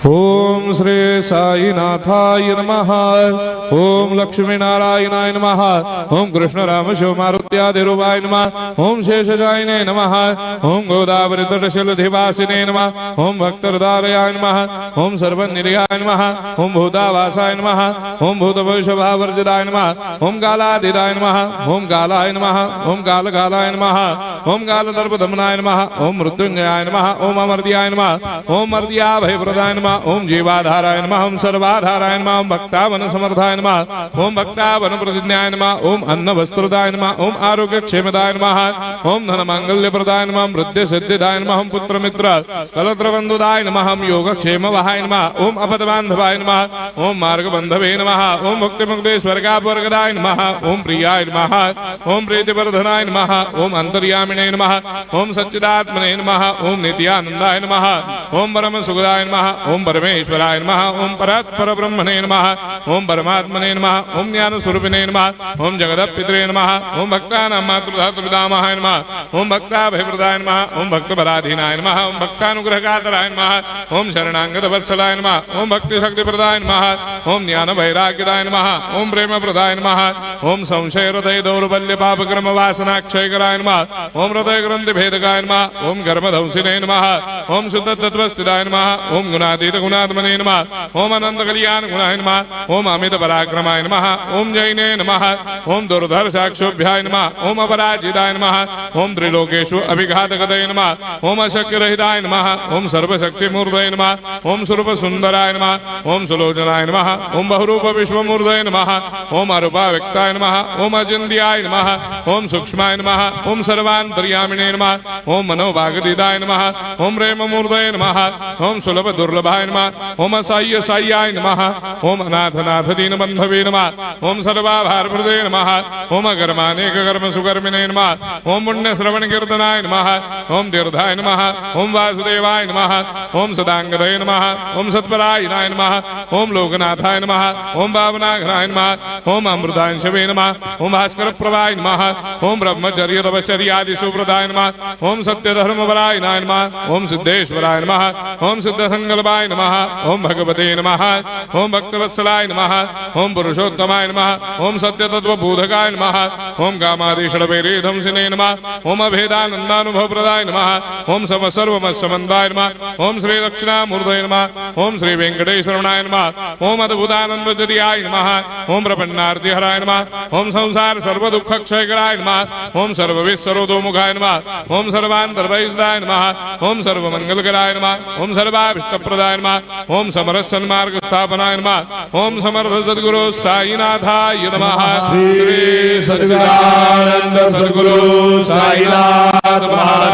ओम श्री साईनाथाय नमः। ओम लक्ष्मी नारायणाय नमः। ओम कृष्ण राम शिव मारुत्यादिरूपाय नमः। ओम शेषशायिने नमः। ओम गोदावरी तटशिलधिवासिने नमः। ओम भक्तहृदयाय नमः। ओम सर्वनिलयाय नमः। ओम भूतावासाय नमः। ओम भूतभविष्यभावर्जिताय नमः। ओम कालातीताय नमः। ओम कालाय नमः। ओम कालकालाय नमः। ओम कालदर्पदमनाय नमः। ओम मृत्युंजयाय नमः। ओम अमर्त्याय नमः। ओम मर्त्याभयप्रदाय नमः। ओम जीवाधाराय नमः। ओम सर्वाधाराय नमः। ओम भक्तावन समर्थाय नमः। ओम भक्तावन प्रतिज्ञाय नमः। ओम अन्न वस्त्रदाय नमः। ओम आरोग्य क्षेमदाय नमः। ओम धन मांगल्य प्रदाय नमः। वृद्धि सिद्धिदाय नमः। ओम पुत्र मित्र कलत्र बंधुदाय नमः। ओम योग क्षेम वहाय नमः। ओम अपद बांधवाय नमः। ओम मार्ग बंधवे नमः। ओम मुक्ति मुक्ति स्वर्गापवर्गदाय नमः। ओम प्रियाय नमः। ओम प्रीतिवर्धनाय नमः। ओम अंतर्यामिने नमः। ओम सच्चिदात्मने नमः। ओम नित्यानंदाय नमः। ओम परम सुखदाय नमः। ओम परमेश्वराय नमः। ओम परात्पर ब्रह्मणे नमः। ओम परमात्मने नमः। ओम ज्ञान स्वरूपिणे नमः। ओम जगदपितरे नमः। ओम भक्तानां मातृधातृपितामहाय नमः। ओम भक्ताभयप्रदाय नमः। ओम भक्तपराधीनाय नमः। ओम भक्तानुग्रहकातराय नमः। ओम शरणागत वत्सलाय नमः। ओम भक्ति शक्ति प्रदाय नमः। ओम ज्ञान वैराग्यदाय नमः। ओम प्रेम प्रदाय नमः। ओम संशय हृदय दौर्बल्य पाप क्रम वासना क्षयकराय नमः। ओम हृदय ग्रंथि भेदकाय नमः। ओम कर्मधंसिने नमः। ओम शुद्ध तत्वस्थिताय नमः। ओम गुणातीत गुणात्मने नमः। ओम अनंत कल्याण गुणाय नमः। ओम अमित पराक्रमाय नमः। ओम जैने नमः। ओम दुर्धर साक्षोभ्याय नमः। ओम अपराजिताय नमः। ओम त्रिलोकेषु अभिघातगतये नमः। ओम अशक्य रहिताय नमः। ओम सर्वशक्ति मूर्तये नमः। ओम स्वरूप सुंदराय नमः। ओम सुलोचनाय नमः। ओम बहुरूप विश्वमूर्तये नमः। ओम अरूपाव्यक्ताय नमः। ओम अचिन्त्याय नमः। ओम सूक्ष्माय नमः। ओम सर्वान्तर्यामिने नमः। ओम मनोभागतीताय नमः। ओम प्रेममूर्तये नमः। ओम सुलभ दुर्लभाय नमः। ओम असाह्य साह्याय नमः। ओम अनाथनाथ दीनबन्धवे नमः। ओम सर्वाभारप्रदे नमः। ओम अकर्मानेक कर्म सुकर्मिणे नमः। ओम पुण्य श्रवण कीर्तनाय नमः। ओम तीर्थाय नमः। ओम वासुदेवाय नमः। ओम सदांगदये नमः। ओम सत्परायणाय नमः। ओम लोकनाथाय नमः। ओम भावनाघनाय नमः। ओम अमृतांशवे नमः। ओम भास्कर प्रभाय नमः। ओम ब्रह्मचर्य तपश्चर्यादि सुप्रदाय नमः। ओम सत्यधर्मपरायणाय नमः। ओम सिद्धेश्वराय नमः। ओम सिद्ध संकल्पाय नमः। ओम भगवते नमः। ओम भक्तवत्सलाय नमः। ओम पुरुषोत्तमाय नमः। ओम सत्य तत्वबोधकाय नमः। ओम कामादिषडवैरेधंसिने नमः। ओम अभेदानंदानुभव प्रदाय नमः। ओम सर्वमस्समन्दाय नमः। ओम श्री दक्षिणामूर्तये नमः। ओम श्री वेंकटेश्वराय नमः। ओम अद्भुतानंदजदियाय नमः। ओम प्रपन्नार्तिहराय नमः। ओम संसार सर्व दुख क्षयकराय नमः। ओम सर्वविश्वरोधोमुखाय नमः। ओम सर्वान्तर्वैसदाय नमः। ओम सर्वमंगलकराय नमः। ओम सर्वाभिष्टप्रदाय नमः। ओम समरस सन्मार्ग स्थापनाय नमः। ओम समर्थ सद्गुरु साईनाथाय नमः। श्री सच्चिदानंद सद्गुरु साईनाथ महाराज